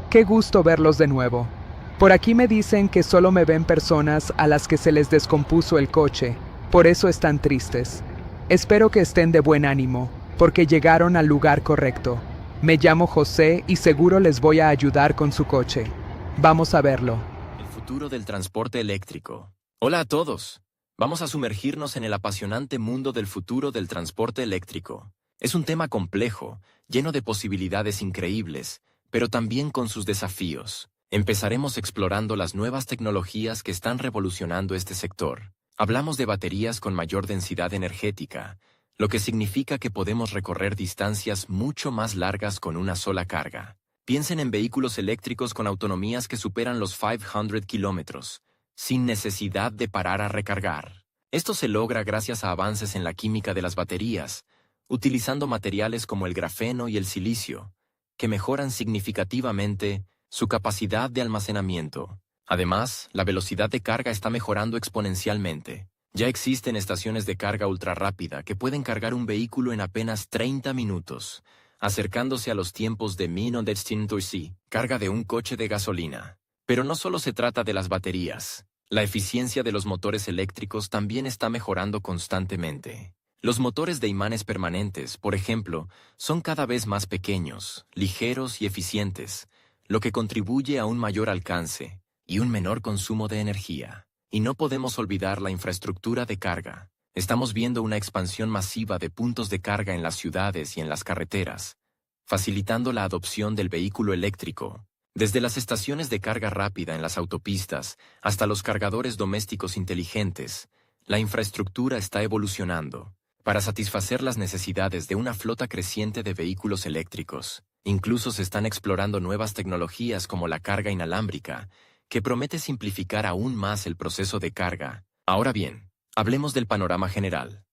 Qué gusto verlos de nuevo. Por aquí me dicen que solo me ven personas a las que se les descompuso el coche, por eso están tristes. Espero que estén de buen ánimo, porque llegaron al lugar correcto. Me llamo José y seguro les voy a ayudar con su coche. Vamos a verlo. El futuro del transporte eléctrico. Hola a todos. Vamos a sumergirnos en el apasionante mundo del futuro del transporte eléctrico. Es un tema complejo, lleno de posibilidades increíbles, pero también con sus desafíos. Empezaremos explorando las nuevas tecnologías que están revolucionando este sector. Hablamos de baterías con mayor densidad energética, lo que significa que podemos recorrer distancias mucho más largas con una sola carga. Piensen en vehículos eléctricos con autonomías que superan los 500 kilómetros, sin necesidad de parar a recargar. Esto se logra gracias a avances en la química de las baterías, utilizando materiales como el grafeno y el silicio, que mejoran significativamente su capacidad de almacenamiento. Además, la velocidad de carga está mejorando exponencialmente. Ya existen estaciones de carga ultrarrápida que pueden cargar un vehículo en apenas 30 minutos, acercándose a los tiempos de 1900, carga de un coche de gasolina. Pero no solo se trata de las baterías. La eficiencia de los motores eléctricos también está mejorando constantemente. Los motores de imanes permanentes, por ejemplo, son cada vez más pequeños, ligeros y eficientes, lo que contribuye a un mayor alcance y un menor consumo de energía. Y no podemos olvidar la infraestructura de carga. Estamos viendo una expansión masiva de puntos de carga en las ciudades y en las carreteras, facilitando la adopción del vehículo eléctrico. Desde las estaciones de carga rápida en las autopistas hasta los cargadores domésticos inteligentes, la infraestructura está evolucionando para satisfacer las necesidades de una flota creciente de vehículos eléctricos. Incluso se están explorando nuevas tecnologías como la carga inalámbrica, que promete simplificar aún más el proceso de carga. Ahora bien, hablemos del panorama general.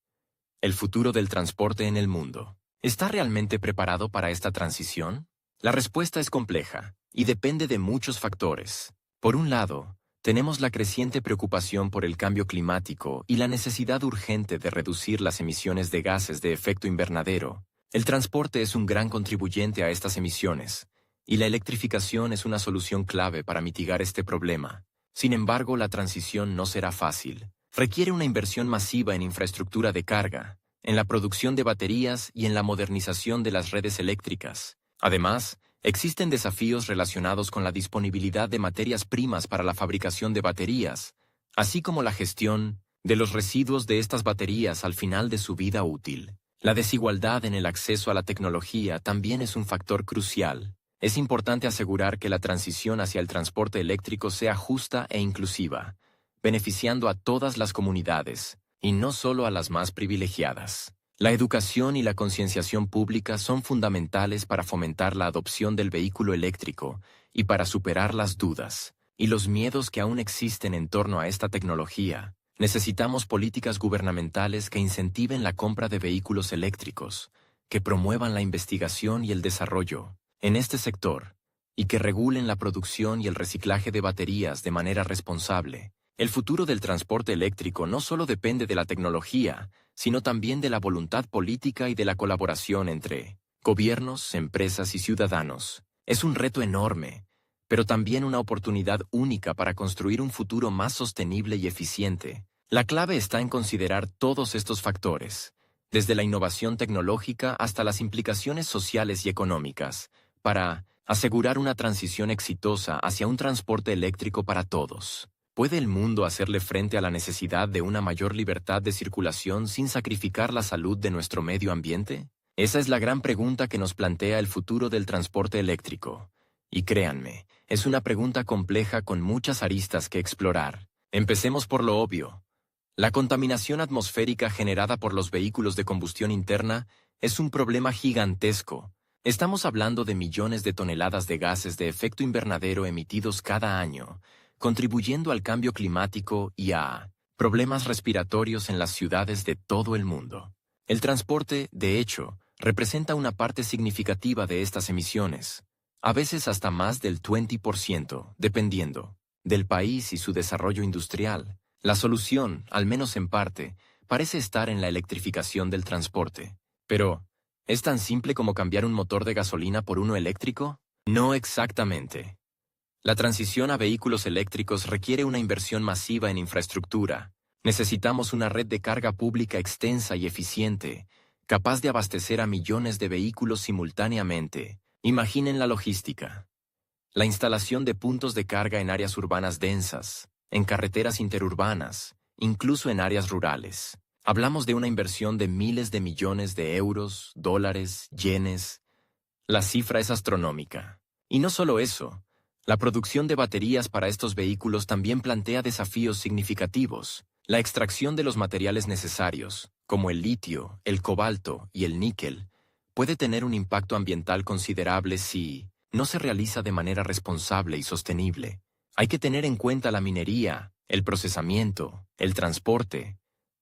El futuro del transporte en el mundo. ¿Está realmente preparado para esta transición? La respuesta es compleja y depende de muchos factores. Por un lado, tenemos la creciente preocupación por el cambio climático y la necesidad urgente de reducir las emisiones de gases de efecto invernadero. El transporte es un gran contribuyente a estas emisiones, y la electrificación es una solución clave para mitigar este problema. Sin embargo, la transición no será fácil. Requiere una inversión masiva en infraestructura de carga, en la producción de baterías y en la modernización de las redes eléctricas. Además, existen desafíos relacionados con la disponibilidad de materias primas para la fabricación de baterías, así como la gestión de los residuos de estas baterías al final de su vida útil. La desigualdad en el acceso a la tecnología también es un factor crucial. Es importante asegurar que la transición hacia el transporte eléctrico sea justa e inclusiva, beneficiando a todas las comunidades, y no solo a las más privilegiadas. La educación y la concienciación pública son fundamentales para fomentar la adopción del vehículo eléctrico y para superar las dudas y los miedos que aún existen en torno a esta tecnología. Necesitamos políticas gubernamentales que incentiven la compra de vehículos eléctricos, que promuevan la investigación y el desarrollo en este sector, y que regulen la producción y el reciclaje de baterías de manera responsable. El futuro del transporte eléctrico no solo depende de la tecnología, sino también de la voluntad política y de la colaboración entre gobiernos, empresas y ciudadanos. Es un reto enorme, pero también una oportunidad única para construir un futuro más sostenible y eficiente. La clave está en considerar todos estos factores, desde la innovación tecnológica hasta las implicaciones sociales y económicas, para asegurar una transición exitosa hacia un transporte eléctrico para todos. ¿Puede el mundo hacerle frente a la necesidad de una mayor libertad de circulación sin sacrificar la salud de nuestro medio ambiente? Esa es la gran pregunta que nos plantea el futuro del transporte eléctrico. Y créanme, es una pregunta compleja con muchas aristas que explorar. Empecemos por lo obvio. La contaminación atmosférica generada por los vehículos de combustión interna es un problema gigantesco. Estamos hablando de millones de toneladas de gases de efecto invernadero emitidos cada año, contribuyendo al cambio climático y a problemas respiratorios en las ciudades de todo el mundo. El transporte, de hecho, representa una parte significativa de estas emisiones, a veces hasta más del 20%, dependiendo del país y su desarrollo industrial. La solución, al menos en parte, parece estar en la electrificación del transporte. Pero, ¿es tan simple como cambiar un motor de gasolina por uno eléctrico? No exactamente. La transición a vehículos eléctricos requiere una inversión masiva en infraestructura. Necesitamos una red de carga pública extensa y eficiente, capaz de abastecer a millones de vehículos simultáneamente. Imaginen la logística. La instalación de puntos de carga en áreas urbanas densas, en carreteras interurbanas, incluso en áreas rurales. Hablamos de una inversión de miles de millones de euros, dólares, yenes. La cifra es astronómica. Y no solo eso, la producción de baterías para estos vehículos también plantea desafíos significativos. La extracción de los materiales necesarios, como el litio, el cobalto y el níquel, puede tener un impacto ambiental considerable si no se realiza de manera responsable y sostenible. Hay que tener en cuenta la minería, el procesamiento, el transporte.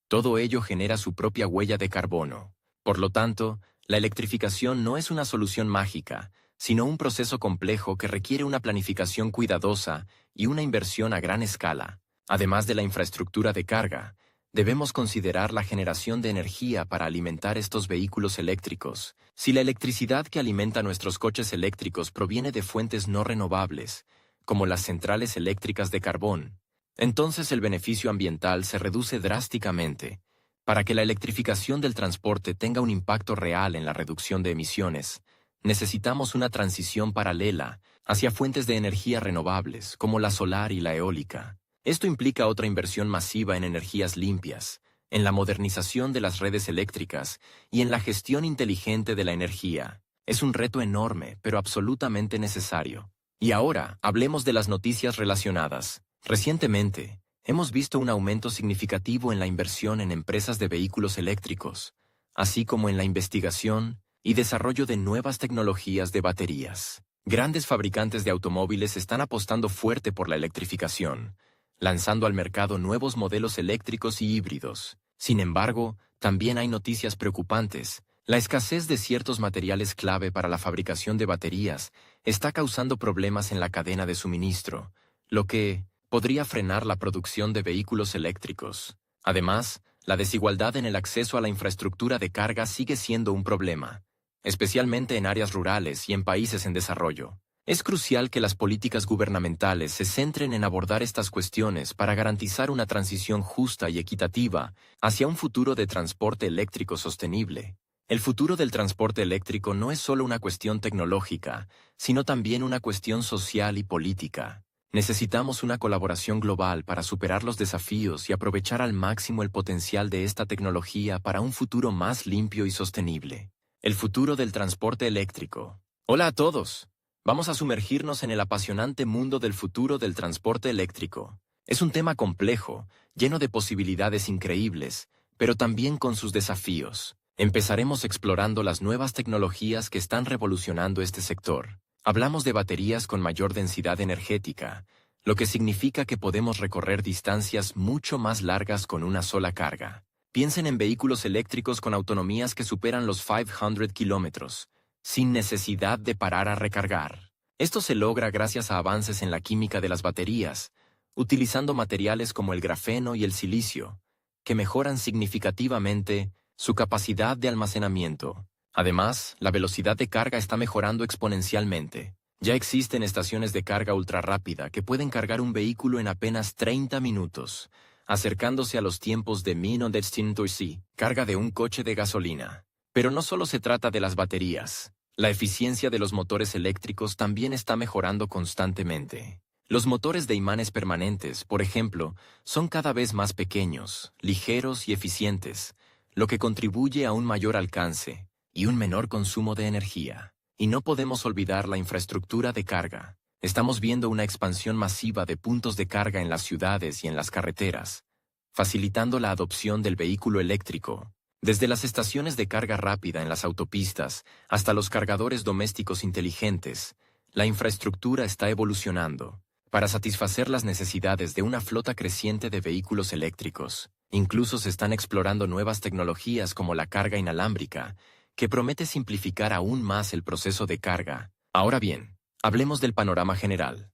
Todo ello genera su propia huella de carbono. Por lo tanto, la electrificación no es una solución mágica, sino un proceso complejo que requiere una planificación cuidadosa y una inversión a gran escala. Además de la infraestructura de carga, debemos considerar la generación de energía para alimentar estos vehículos eléctricos. Si la electricidad que alimenta nuestros coches eléctricos proviene de fuentes no renovables, como las centrales eléctricas de carbón, entonces el beneficio ambiental se reduce drásticamente. Para que la electrificación del transporte tenga un impacto real en la reducción de emisiones, necesitamos una transición paralela hacia fuentes de energía renovables, como la solar y la eólica. Esto implica otra inversión masiva en energías limpias, en la modernización de las redes eléctricas y en la gestión inteligente de la energía. Es un reto enorme, pero absolutamente necesario. Y ahora, hablemos de las noticias relacionadas. Recientemente, hemos visto un aumento significativo en la inversión en empresas de vehículos eléctricos, así como en la investigación y desarrollo de nuevas tecnologías de baterías. Grandes fabricantes de automóviles están apostando fuerte por la electrificación, lanzando al mercado nuevos modelos eléctricos y híbridos. Sin embargo, también hay noticias preocupantes. La escasez de ciertos materiales clave para la fabricación de baterías está causando problemas en la cadena de suministro, lo que podría frenar la producción de vehículos eléctricos. Además, la desigualdad en el acceso a la infraestructura de carga sigue siendo un problema, especialmente en áreas rurales y en países en desarrollo. Es crucial que las políticas gubernamentales se centren en abordar estas cuestiones para garantizar una transición justa y equitativa hacia un futuro de transporte eléctrico sostenible. El futuro del transporte eléctrico no es solo una cuestión tecnológica, sino también una cuestión social y política. Necesitamos una colaboración global para superar los desafíos y aprovechar al máximo el potencial de esta tecnología para un futuro más limpio y sostenible. El futuro del transporte eléctrico. Hola a todos. Vamos a sumergirnos en el apasionante mundo del futuro del transporte eléctrico. Es un tema complejo, lleno de posibilidades increíbles, pero también con sus desafíos. Empezaremos explorando las nuevas tecnologías que están revolucionando este sector. Hablamos de baterías con mayor densidad energética, lo que significa que podemos recorrer distancias mucho más largas con una sola carga. Piensen en vehículos eléctricos con autonomías que superan los 500 kilómetros, sin necesidad de parar a recargar. Esto se logra gracias a avances en la química de las baterías, utilizando materiales como el grafeno y el silicio, que mejoran significativamente su capacidad de almacenamiento. Además, la velocidad de carga está mejorando exponencialmente. Ya existen estaciones de carga ultrarrápida que pueden cargar un vehículo en apenas 30 minutos, acercándose a los tiempos de 1900 carga de un coche de gasolina. Pero no solo se trata de las baterías. La eficiencia de los motores eléctricos también está mejorando constantemente. Los motores de imanes permanentes, por ejemplo, son cada vez más pequeños, ligeros y eficientes, lo que contribuye a un mayor alcance y un menor consumo de energía. Y no podemos olvidar la infraestructura de carga. Estamos viendo una expansión masiva de puntos de carga en las ciudades y en las carreteras, facilitando la adopción del vehículo eléctrico. Desde las estaciones de carga rápida en las autopistas hasta los cargadores domésticos inteligentes, la infraestructura está evolucionando para satisfacer las necesidades de una flota creciente de vehículos eléctricos. Incluso se están explorando nuevas tecnologías como la carga inalámbrica, que promete simplificar aún más el proceso de carga. Ahora bien, hablemos del panorama general.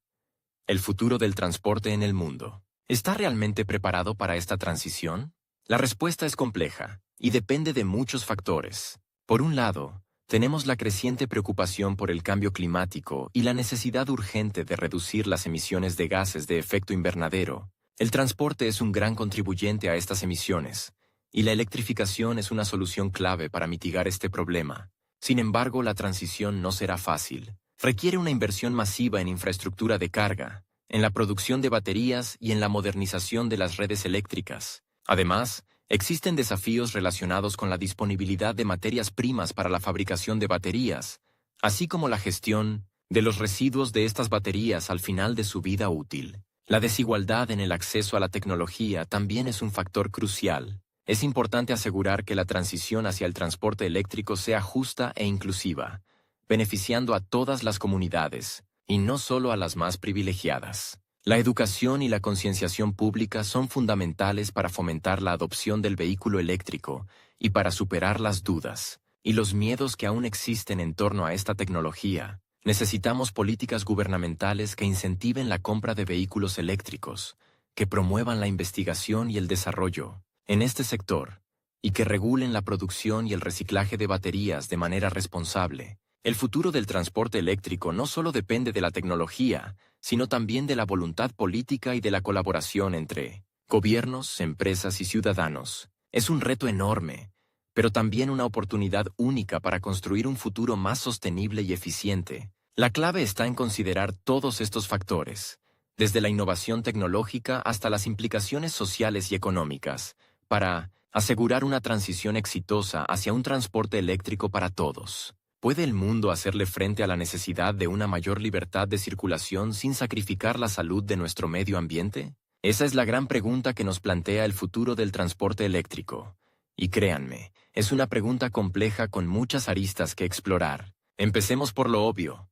El futuro del transporte en el mundo. ¿Está realmente preparado para esta transición? La respuesta es compleja y depende de muchos factores. Por un lado, tenemos la creciente preocupación por el cambio climático y la necesidad urgente de reducir las emisiones de gases de efecto invernadero. El transporte es un gran contribuyente a estas emisiones, y la electrificación es una solución clave para mitigar este problema. Sin embargo, la transición no será fácil. Requiere una inversión masiva en infraestructura de carga, en la producción de baterías y en la modernización de las redes eléctricas. Además, existen desafíos relacionados con la disponibilidad de materias primas para la fabricación de baterías, así como la gestión de los residuos de estas baterías al final de su vida útil. La desigualdad en el acceso a la tecnología también es un factor crucial. Es importante asegurar que la transición hacia el transporte eléctrico sea justa e inclusiva, beneficiando a todas las comunidades, y no solo a las más privilegiadas. La educación y la concienciación pública son fundamentales para fomentar la adopción del vehículo eléctrico y para superar las dudas y los miedos que aún existen en torno a esta tecnología. Necesitamos políticas gubernamentales que incentiven la compra de vehículos eléctricos, que promuevan la investigación y el desarrollo en este sector, y que regulen la producción y el reciclaje de baterías de manera responsable. El futuro del transporte eléctrico no solo depende de la tecnología, sino también de la voluntad política y de la colaboración entre gobiernos, empresas y ciudadanos. Es un reto enorme, pero también una oportunidad única para construir un futuro más sostenible y eficiente. La clave está en considerar todos estos factores, desde la innovación tecnológica hasta las implicaciones sociales y económicas, para asegurar una transición exitosa hacia un transporte eléctrico para todos. ¿Puede el mundo hacerle frente a la necesidad de una mayor libertad de circulación sin sacrificar la salud de nuestro medio ambiente? Esa es la gran pregunta que nos plantea el futuro del transporte eléctrico. Y créanme, es una pregunta compleja con muchas aristas que explorar. Empecemos por lo obvio.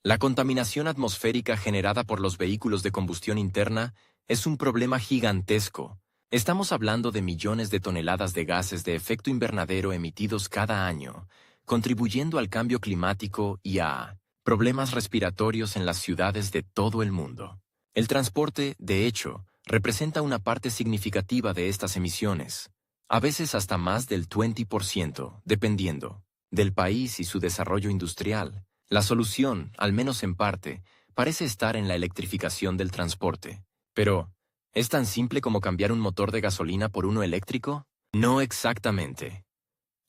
La contaminación atmosférica generada por los vehículos de combustión interna es un problema gigantesco. Estamos hablando de millones de toneladas de gases de efecto invernadero emitidos cada año, contribuyendo al cambio climático y a problemas respiratorios en las ciudades de todo el mundo. El transporte, de hecho, representa una parte significativa de estas emisiones, a veces hasta más del 20%, dependiendo del país y su desarrollo industrial. La solución, al menos en parte, parece estar en la electrificación del transporte. Pero, ¿es tan simple como cambiar un motor de gasolina por uno eléctrico? No exactamente.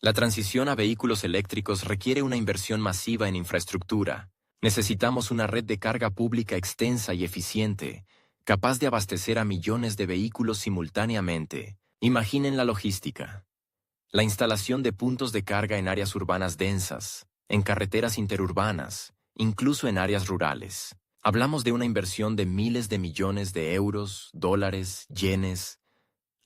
La transición a vehículos eléctricos requiere una inversión masiva en infraestructura. Necesitamos una red de carga pública extensa y eficiente, capaz de abastecer a millones de vehículos simultáneamente. Imaginen la logística. La instalación de puntos de carga en áreas urbanas densas, en carreteras interurbanas, incluso en áreas rurales. Hablamos de una inversión de miles de millones de euros, dólares, yenes.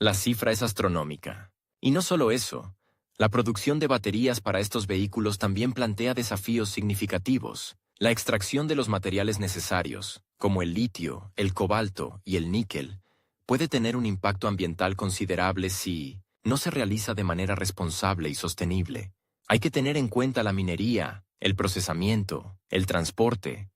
La cifra es astronómica. Y no solo eso. La producción de baterías para estos vehículos también plantea desafíos significativos. La extracción de los materiales necesarios, como el litio, el cobalto y el níquel, puede tener un impacto ambiental considerable si no se realiza de manera responsable y sostenible. Hay que tener en cuenta la minería, el procesamiento, el transporte.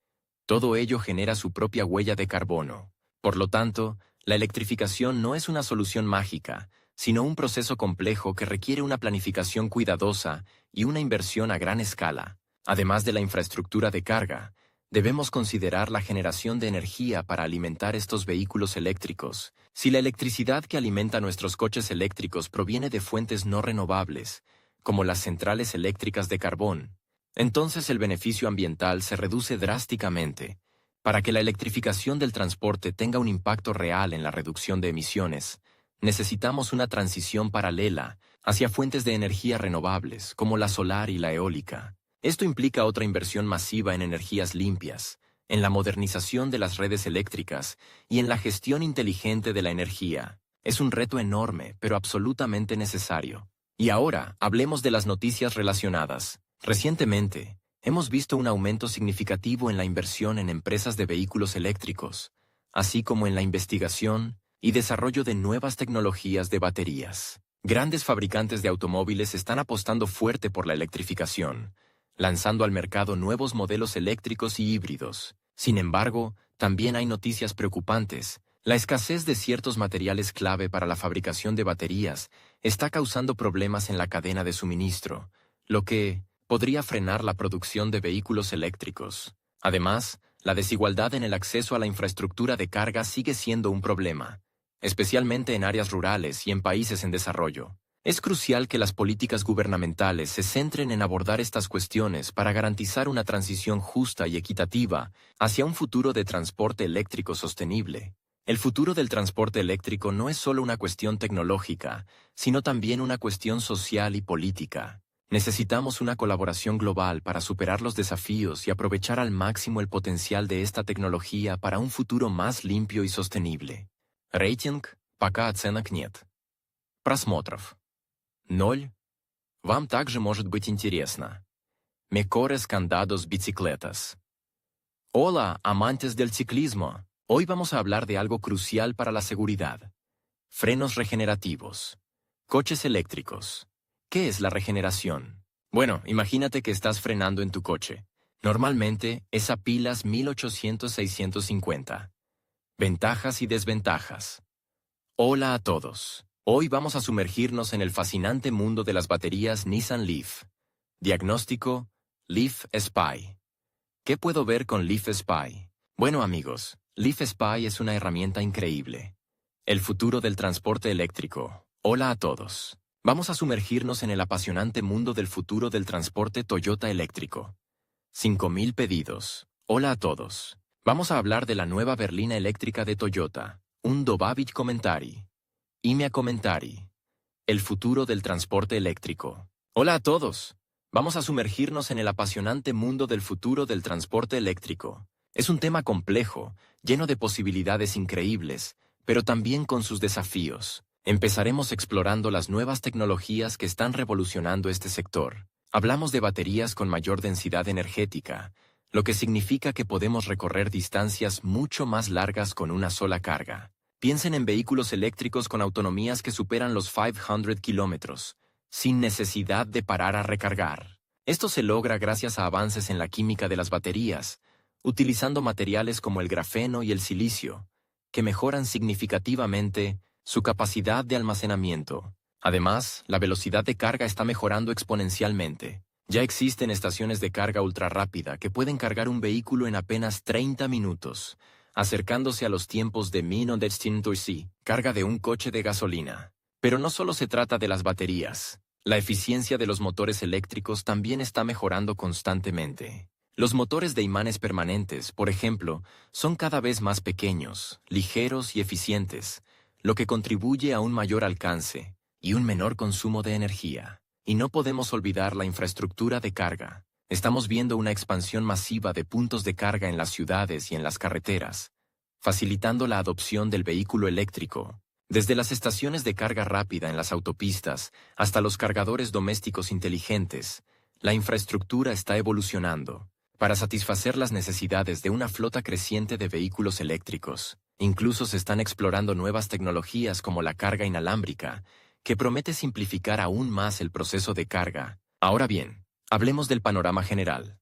Todo ello genera su propia huella de carbono. Por lo tanto, la electrificación no es una solución mágica, sino un proceso complejo que requiere una planificación cuidadosa y una inversión a gran escala. Además de la infraestructura de carga, debemos considerar la generación de energía para alimentar estos vehículos eléctricos. Si la electricidad que alimenta nuestros coches eléctricos proviene de fuentes no renovables, como las centrales eléctricas de carbón, entonces el beneficio ambiental se reduce drásticamente. Para que la electrificación del transporte tenga un impacto real en la reducción de emisiones, necesitamos una transición paralela hacia fuentes de energía renovables, como la solar y la eólica. Esto implica otra inversión masiva en energías limpias, en la modernización de las redes eléctricas y en la gestión inteligente de la energía. Es un reto enorme, pero absolutamente necesario. Y ahora, hablemos de las noticias relacionadas. Recientemente, hemos visto un aumento significativo en la inversión en empresas de vehículos eléctricos, así como en la investigación y desarrollo de nuevas tecnologías de baterías. Grandes fabricantes de automóviles están apostando fuerte por la electrificación, lanzando al mercado nuevos modelos eléctricos y híbridos. Sin embargo, también hay noticias preocupantes. La escasez de ciertos materiales clave para la fabricación de baterías está causando problemas en la cadena de suministro, lo que podría frenar la producción de vehículos eléctricos. Además, la desigualdad en el acceso a la infraestructura de carga sigue siendo un problema, especialmente en áreas rurales y en países en desarrollo. Es crucial que las políticas gubernamentales se centren en abordar estas cuestiones para garantizar una transición justa y equitativa hacia un futuro de transporte eléctrico sostenible. El futuro del transporte eléctrico no es solo una cuestión tecnológica, sino también una cuestión social y política. Necesitamos una colaboración global para superar los desafíos y aprovechar al máximo el potencial de esta tecnología para un futuro más limpio y sostenible. Рейтинг, пока оценок нет. Просмотров 0. Вам также может быть интересно. Mejores candados bicicletas. Hola, amantes del ciclismo. Hoy vamos a hablar de algo crucial para la seguridad. Frenos regenerativos. Coches eléctricos. ¿Qué es la regeneración? Bueno, imagínate que estás frenando en tu coche. Normalmente es a pilas 1800-650. Ventajas y desventajas. Hola a todos. Hoy vamos a sumergirnos en el fascinante mundo de las baterías Nissan Leaf. Diagnóstico: Leaf Spy. ¿Qué puedo ver con Leaf Spy? Bueno amigos, Leaf Spy es una herramienta increíble. El futuro del transporte eléctrico. Hola a todos. Vamos a sumergirnos en el apasionante mundo del futuro del transporte Toyota eléctrico. 5.000 pedidos. Hola a todos. Vamos a hablar de la nueva berlina eléctrica de Toyota. Un dobavic commentari. Imia commentari. El futuro del transporte eléctrico. Hola a todos. Vamos a sumergirnos en el apasionante mundo del futuro del transporte eléctrico. Es un tema complejo, lleno de posibilidades increíbles, pero también con sus desafíos. Empezaremos explorando las nuevas tecnologías que están revolucionando este sector. Hablamos de baterías con mayor densidad energética, lo que significa que podemos recorrer distancias mucho más largas con una sola carga. Piensen en vehículos eléctricos con autonomías que superan los 500 kilómetros, sin necesidad de parar a recargar. Esto se logra gracias a avances en la química de las baterías, utilizando materiales como el grafeno y el silicio, que mejoran significativamente su capacidad de almacenamiento. Además, la velocidad de carga está mejorando exponencialmente. Ya existen estaciones de carga ultrarrápida que pueden cargar un vehículo en apenas 30 minutos, acercándose a los tiempos de 1900 carga de un coche de gasolina. Pero no solo se trata de las baterías. La eficiencia de los motores eléctricos también está mejorando constantemente. Los motores de imanes permanentes, por ejemplo, son cada vez más pequeños, ligeros y eficientes, lo que contribuye a un mayor alcance y un menor consumo de energía. Y no podemos olvidar la infraestructura de carga. Estamos viendo una expansión masiva de puntos de carga en las ciudades y en las carreteras, facilitando la adopción del vehículo eléctrico. Desde las estaciones de carga rápida en las autopistas hasta los cargadores domésticos inteligentes, la infraestructura está evolucionando para satisfacer las necesidades de una flota creciente de vehículos eléctricos. Incluso se están explorando nuevas tecnologías como la carga inalámbrica, que promete simplificar aún más el proceso de carga. Ahora bien, hablemos del panorama general.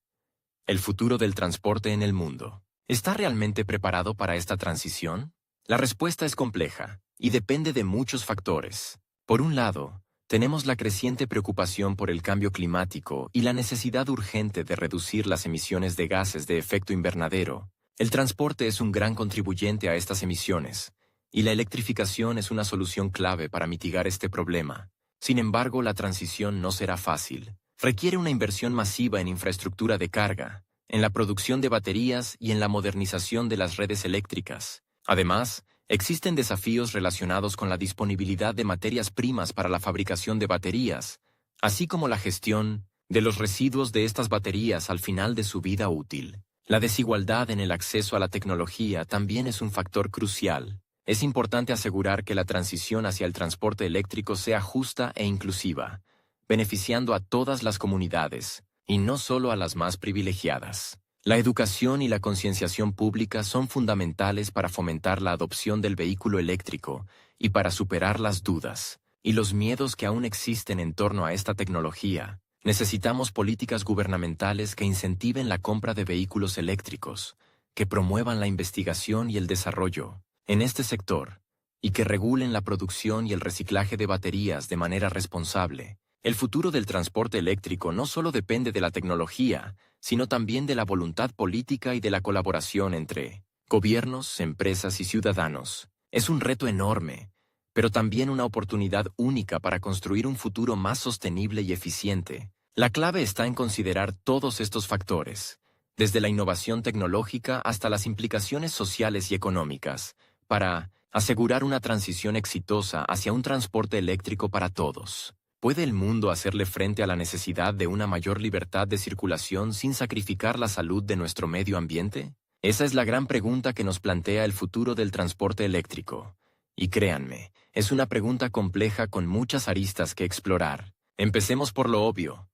El futuro del transporte en el mundo. ¿Está realmente preparado para esta transición? La respuesta es compleja y depende de muchos factores. Por un lado, tenemos la creciente preocupación por el cambio climático y la necesidad urgente de reducir las emisiones de gases de efecto invernadero. El transporte es un gran contribuyente a estas emisiones, y la electrificación es una solución clave para mitigar este problema. Sin embargo, la transición no será fácil. Requiere una inversión masiva en infraestructura de carga, en la producción de baterías y en la modernización de las redes eléctricas. Además, existen desafíos relacionados con la disponibilidad de materias primas para la fabricación de baterías, así como la gestión de los residuos de estas baterías al final de su vida útil. La desigualdad en el acceso a la tecnología también es un factor crucial. Es importante asegurar que la transición hacia el transporte eléctrico sea justa e inclusiva, beneficiando a todas las comunidades, y no solo a las más privilegiadas. La educación y la concienciación pública son fundamentales para fomentar la adopción del vehículo eléctrico y para superar las dudas y los miedos que aún existen en torno a esta tecnología. Necesitamos políticas gubernamentales que incentiven la compra de vehículos eléctricos, que promuevan la investigación y el desarrollo en este sector, y que regulen la producción y el reciclaje de baterías de manera responsable. El futuro del transporte eléctrico no solo depende de la tecnología, sino también de la voluntad política y de la colaboración entre gobiernos, empresas y ciudadanos. Es un reto enorme, pero también una oportunidad única para construir un futuro más sostenible y eficiente. La clave está en considerar todos estos factores, desde la innovación tecnológica hasta las implicaciones sociales y económicas, para asegurar una transición exitosa hacia un transporte eléctrico para todos. ¿Puede el mundo hacerle frente a la necesidad de una mayor libertad de circulación sin sacrificar la salud de nuestro medio ambiente? Esa es la gran pregunta que nos plantea el futuro del transporte eléctrico. Y créanme, es una pregunta compleja con muchas aristas que explorar. Empecemos por lo obvio.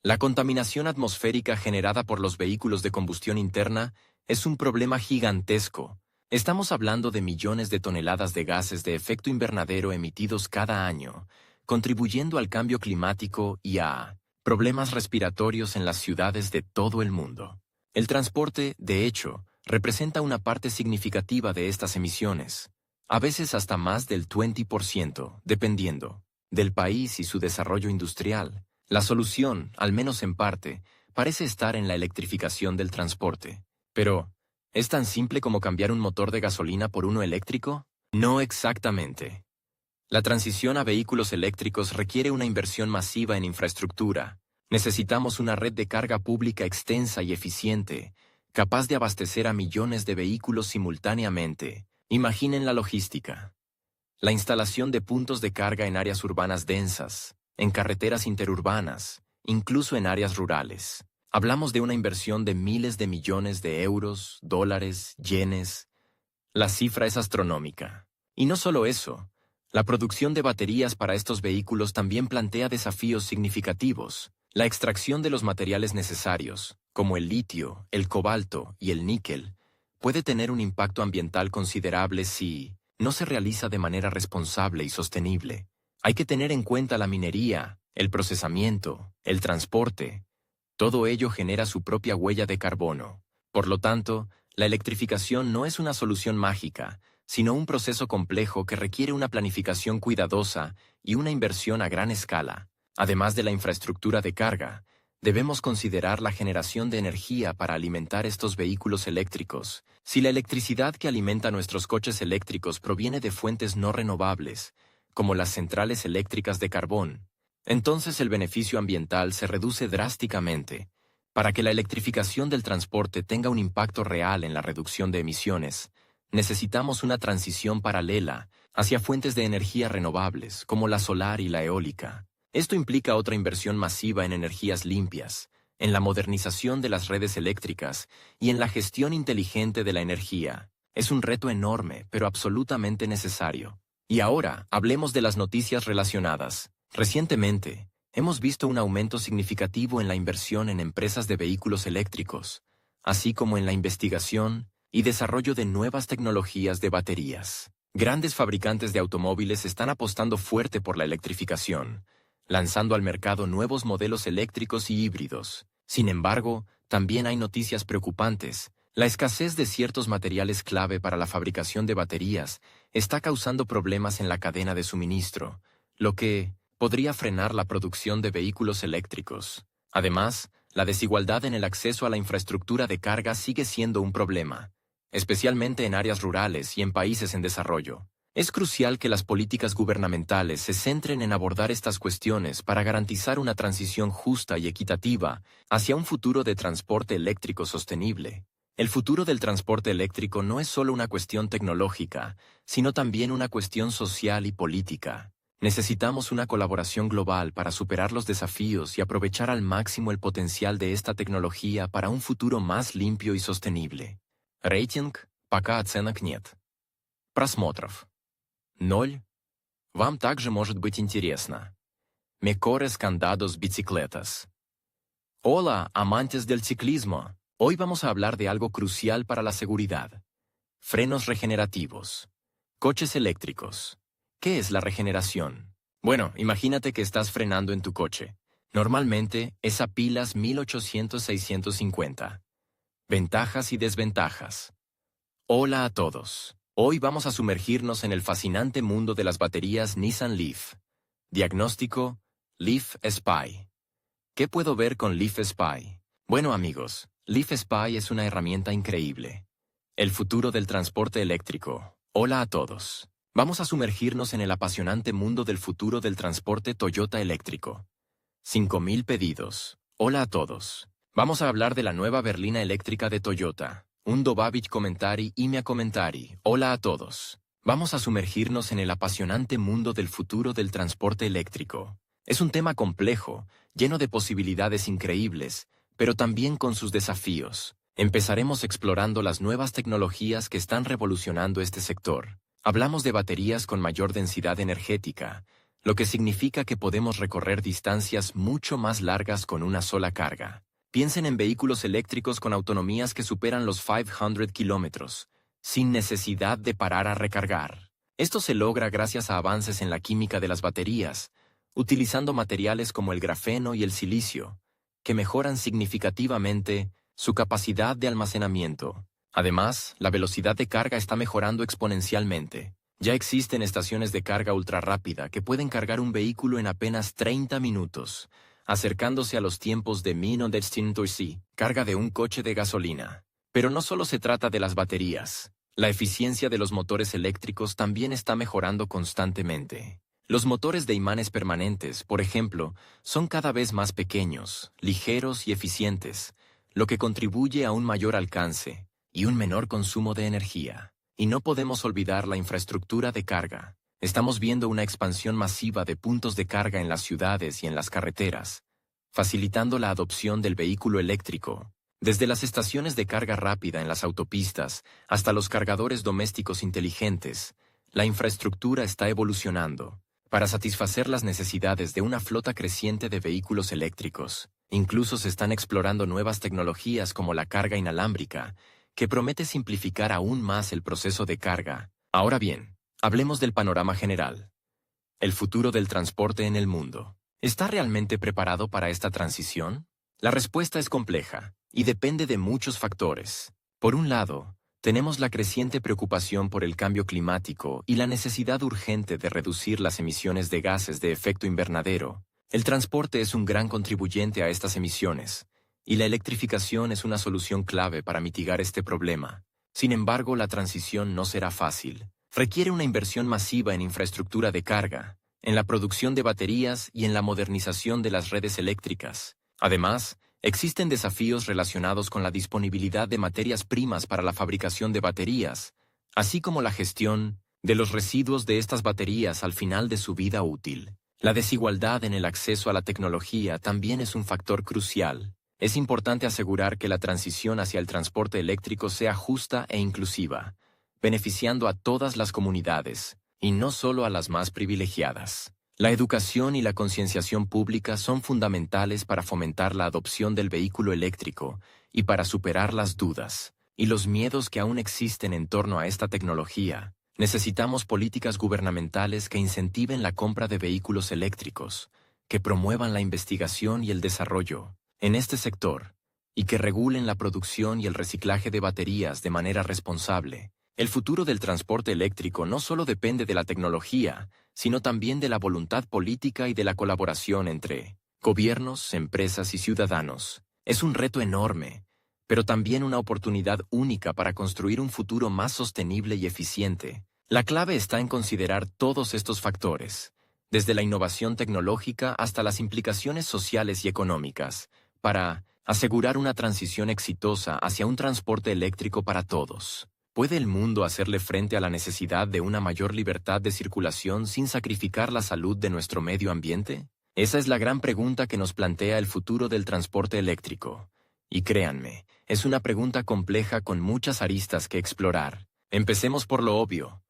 La contaminación atmosférica generada por los vehículos de combustión interna es un problema gigantesco. Estamos hablando de millones de toneladas de gases de efecto invernadero emitidos cada año, contribuyendo al cambio climático y a problemas respiratorios en las ciudades de todo el mundo. El transporte, de hecho, representa una parte significativa de estas emisiones, a veces hasta más del 20%, dependiendo del país y su desarrollo industrial. La solución, al menos en parte, parece estar en la electrificación del transporte. Pero, ¿es tan simple como cambiar un motor de gasolina por uno eléctrico? No exactamente. La transición a vehículos eléctricos requiere una inversión masiva en infraestructura. Necesitamos una red de carga pública extensa y eficiente, capaz de abastecer a millones de vehículos simultáneamente. Imaginen la logística. La instalación de puntos de carga en áreas urbanas densas, en carreteras interurbanas, incluso en áreas rurales. Hablamos de una inversión de miles de millones de euros, dólares, yenes. La cifra es astronómica. Y no solo eso. La producción de baterías para estos vehículos también plantea desafíos significativos. La extracción de los materiales necesarios, como el litio, el cobalto y el níquel, puede tener un impacto ambiental considerable si no se realiza de manera responsable y sostenible. Hay que tener en cuenta la minería, el procesamiento, el transporte. Todo ello genera su propia huella de carbono. Por lo tanto, la electrificación no es una solución mágica, sino un proceso complejo que requiere una planificación cuidadosa y una inversión a gran escala. Además de la infraestructura de carga, debemos considerar la generación de energía para alimentar estos vehículos eléctricos. Si la electricidad que alimenta nuestros coches eléctricos proviene de fuentes no renovables, como las centrales eléctricas de carbón, entonces el beneficio ambiental se reduce drásticamente. Para que la electrificación del transporte tenga un impacto real en la reducción de emisiones, necesitamos una transición paralela hacia fuentes de energía renovables, como la solar y la eólica. Esto implica otra inversión masiva en energías limpias, en la modernización de las redes eléctricas y en la gestión inteligente de la energía. Es un reto enorme, pero absolutamente necesario. Y ahora, hablemos de las noticias relacionadas. Recientemente, hemos visto un aumento significativo en la inversión en empresas de vehículos eléctricos, así como en la investigación y desarrollo de nuevas tecnologías de baterías. Grandes fabricantes de automóviles están apostando fuerte por la electrificación, lanzando al mercado nuevos modelos eléctricos y híbridos. Sin embargo, también hay noticias preocupantes. La escasez de ciertos materiales clave para la fabricación de baterías está causando problemas en la cadena de suministro, lo que podría frenar la producción de vehículos eléctricos. Además, la desigualdad en el acceso a la infraestructura de carga sigue siendo un problema, especialmente en áreas rurales y en países en desarrollo. Es crucial que las políticas gubernamentales se centren en abordar estas cuestiones para garantizar una transición justa y equitativa hacia un futuro de transporte eléctrico sostenible. El futuro del transporte eléctrico no es solo una cuestión tecnológica, sino también una cuestión social y política. Necesitamos una colaboración global para superar los desafíos y aprovechar al máximo el potencial de esta tecnología para un futuro más limpio y sostenible. Рейтинг, пока оценок нет. Просмотров 0. Вам также может быть интересно. Mejores candados bicicletas. Hola, amantes del ciclismo. Hoy vamos a hablar de algo crucial para la seguridad. Frenos regenerativos. Coches eléctricos. ¿Qué es la regeneración? Bueno, imagínate que estás frenando en tu coche. Normalmente es a pilas 1800-650. Ventajas y desventajas. Hola a todos. Hoy vamos a sumergirnos en el fascinante mundo de las baterías Nissan Leaf. Diagnóstico: Leaf Spy. ¿Qué puedo ver con Leaf Spy? Bueno amigos, Leaf Spy es una herramienta increíble. El futuro del transporte eléctrico. Hola a todos. Vamos a sumergirnos en el apasionante mundo del futuro del transporte Toyota eléctrico. 5.000 pedidos. Hola a todos. Vamos a hablar de la nueva berlina eléctrica de Toyota. Un Dobavich Commentari y Mia Commentari. Hola a todos. Vamos a sumergirnos en el apasionante mundo del futuro del transporte eléctrico. Es un tema complejo, lleno de posibilidades increíbles, pero también con sus desafíos. Empezaremos explorando las nuevas tecnologías que están revolucionando este sector. Hablamos de baterías con mayor densidad energética, lo que significa que podemos recorrer distancias mucho más largas con una sola carga. Piensen en vehículos eléctricos con autonomías que superan los 500 kilómetros, sin necesidad de parar a recargar. Esto se logra gracias a avances en la química de las baterías, utilizando materiales como el grafeno y el silicio, que mejoran significativamente su capacidad de almacenamiento. Además, la velocidad de carga está mejorando exponencialmente. Ya existen estaciones de carga ultrarrápida que pueden cargar un vehículo en apenas 30 minutos, acercándose a los tiempos de 1900 carga de un coche de gasolina. Pero no solo se trata de las baterías. La eficiencia de los motores eléctricos también está mejorando constantemente. Los motores de imanes permanentes, por ejemplo, son cada vez más pequeños, ligeros y eficientes, lo que contribuye a un mayor alcance y un menor consumo de energía. Y no podemos olvidar la infraestructura de carga. Estamos viendo una expansión masiva de puntos de carga en las ciudades y en las carreteras, facilitando la adopción del vehículo eléctrico. Desde las estaciones de carga rápida en las autopistas hasta los cargadores domésticos inteligentes, la infraestructura está evolucionando para satisfacer las necesidades de una flota creciente de vehículos eléctricos. Incluso se están explorando nuevas tecnologías como la carga inalámbrica, que promete simplificar aún más el proceso de carga. Ahora bien, hablemos del panorama general. El futuro del transporte en el mundo. ¿Está realmente preparado para esta transición? La respuesta es compleja y depende de muchos factores. Por un lado, tenemos la creciente preocupación por el cambio climático y la necesidad urgente de reducir las emisiones de gases de efecto invernadero. El transporte es un gran contribuyente a estas emisiones, y la electrificación es una solución clave para mitigar este problema. Sin embargo, la transición no será fácil. Requiere una inversión masiva en infraestructura de carga, en la producción de baterías y en la modernización de las redes eléctricas. Además, existen desafíos relacionados con la disponibilidad de materias primas para la fabricación de baterías, así como la gestión de los residuos de estas baterías al final de su vida útil. La desigualdad en el acceso a la tecnología también es un factor crucial. Es importante asegurar que la transición hacia el transporte eléctrico sea justa e inclusiva, beneficiando a todas las comunidades, y no solo a las más privilegiadas. La educación y la concienciación pública son fundamentales para fomentar la adopción del vehículo eléctrico y para superar las dudas y los miedos que aún existen en torno a esta tecnología. Necesitamos políticas gubernamentales que incentiven la compra de vehículos eléctricos, que promuevan la investigación y el desarrollo en este sector, y que regulen la producción y el reciclaje de baterías de manera responsable. El futuro del transporte eléctrico no solo depende de la tecnología, sino también de la voluntad política y de la colaboración entre gobiernos, empresas y ciudadanos. Es un reto enorme, pero también una oportunidad única para construir un futuro más sostenible y eficiente. La clave está en considerar todos estos factores, desde la innovación tecnológica hasta las implicaciones sociales y económicas, para asegurar una transición exitosa hacia un transporte eléctrico para todos. ¿Puede el mundo hacerle frente a la necesidad de una mayor libertad de circulación sin sacrificar la salud de nuestro medio ambiente? Esa es la gran pregunta que nos plantea el futuro del transporte eléctrico. Y créanme, es una pregunta compleja con muchas aristas que explorar. Empecemos por lo obvio.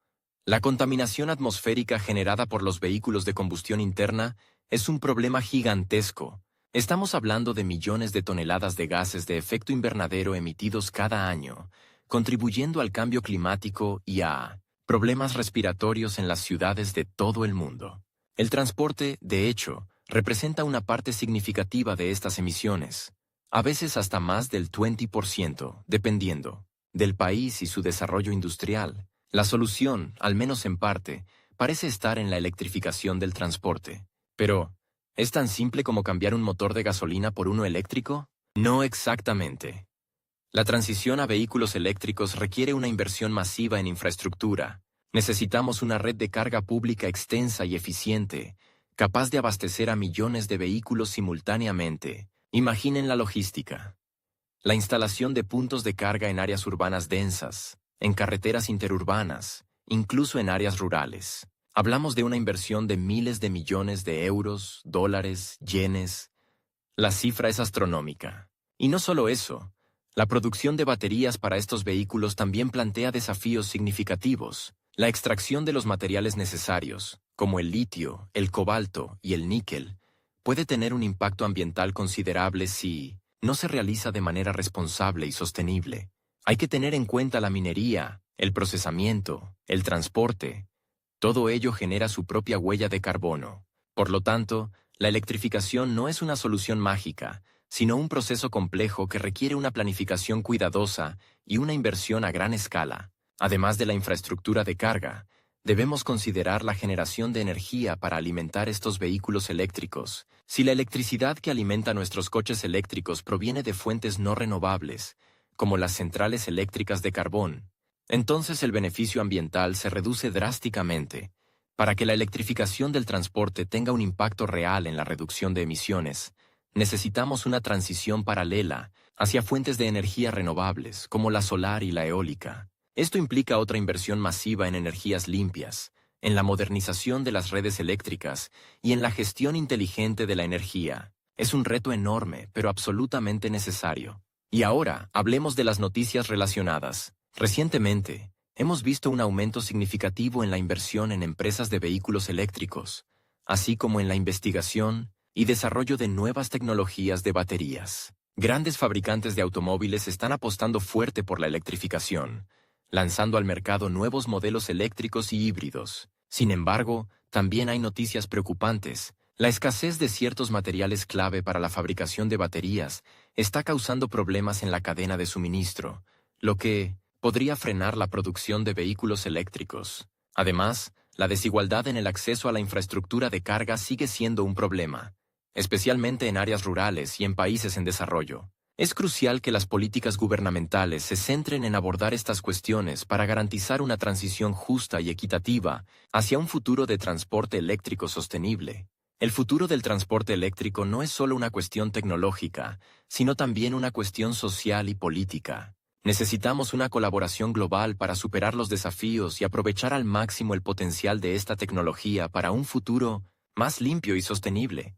La contaminación atmosférica generada por los vehículos de combustión interna es un problema gigantesco. Estamos hablando de millones de toneladas de gases de efecto invernadero emitidos cada año, contribuyendo al cambio climático y a problemas respiratorios en las ciudades de todo el mundo. El transporte, de hecho, representa una parte significativa de estas emisiones, a veces hasta más del 20%, dependiendo del país y su desarrollo industrial. La solución, al menos en parte, parece estar en la electrificación del transporte. Pero, ¿Es tan simple como cambiar un motor de gasolina por uno eléctrico? No exactamente. La transición a vehículos eléctricos requiere una inversión masiva en infraestructura. Necesitamos una red de carga pública extensa y eficiente, capaz de abastecer a millones de vehículos simultáneamente. Imaginen la logística. La instalación de puntos de carga en áreas urbanas densas, en carreteras interurbanas, incluso en áreas rurales. Hablamos de una inversión de miles de millones de euros, dólares, yenes. La cifra es astronómica. Y no solo eso, la producción de baterías para estos vehículos también plantea desafíos significativos. La extracción de los materiales necesarios, como el litio, el cobalto y el níquel, puede tener un impacto ambiental considerable si no se realiza de manera responsable y sostenible. Hay que tener en cuenta la minería, el procesamiento, el transporte. Todo ello genera su propia huella de carbono. Por lo tanto, la electrificación no es una solución mágica, sino un proceso complejo que requiere una planificación cuidadosa y una inversión a gran escala. Además de la infraestructura de carga, debemos considerar la generación de energía para alimentar estos vehículos eléctricos. Si la electricidad que alimenta nuestros coches eléctricos proviene de fuentes no renovables, como las centrales eléctricas de carbón, entonces el beneficio ambiental se reduce drásticamente. Para que la electrificación del transporte tenga un impacto real en la reducción de emisiones, necesitamos una transición paralela hacia fuentes de energía renovables, como la solar y la eólica. Esto implica otra inversión masiva en energías limpias, en la modernización de las redes eléctricas y en la gestión inteligente de la energía. Es un reto enorme, pero absolutamente necesario. Y ahora, hablemos de las noticias relacionadas. Recientemente, hemos visto un aumento significativo en la inversión en empresas de vehículos eléctricos, así como en la investigación y desarrollo de nuevas tecnologías de baterías. Grandes fabricantes de automóviles están apostando fuerte por la electrificación, lanzando al mercado nuevos modelos eléctricos y híbridos. Sin embargo, también hay noticias preocupantes. La escasez de ciertos materiales clave para la fabricación de baterías está causando problemas en la cadena de suministro, lo que podría frenar la producción de vehículos eléctricos. Además, la desigualdad en el acceso a la infraestructura de carga sigue siendo un problema, especialmente en áreas rurales y en países en desarrollo. Es crucial que las políticas gubernamentales se centren en abordar estas cuestiones para garantizar una transición justa y equitativa hacia un futuro de transporte eléctrico sostenible. El futuro del transporte eléctrico no es solo una cuestión tecnológica, sino también una cuestión social y política. Necesitamos una colaboración global para superar los desafíos y aprovechar al máximo el potencial de esta tecnología para un futuro más limpio y sostenible.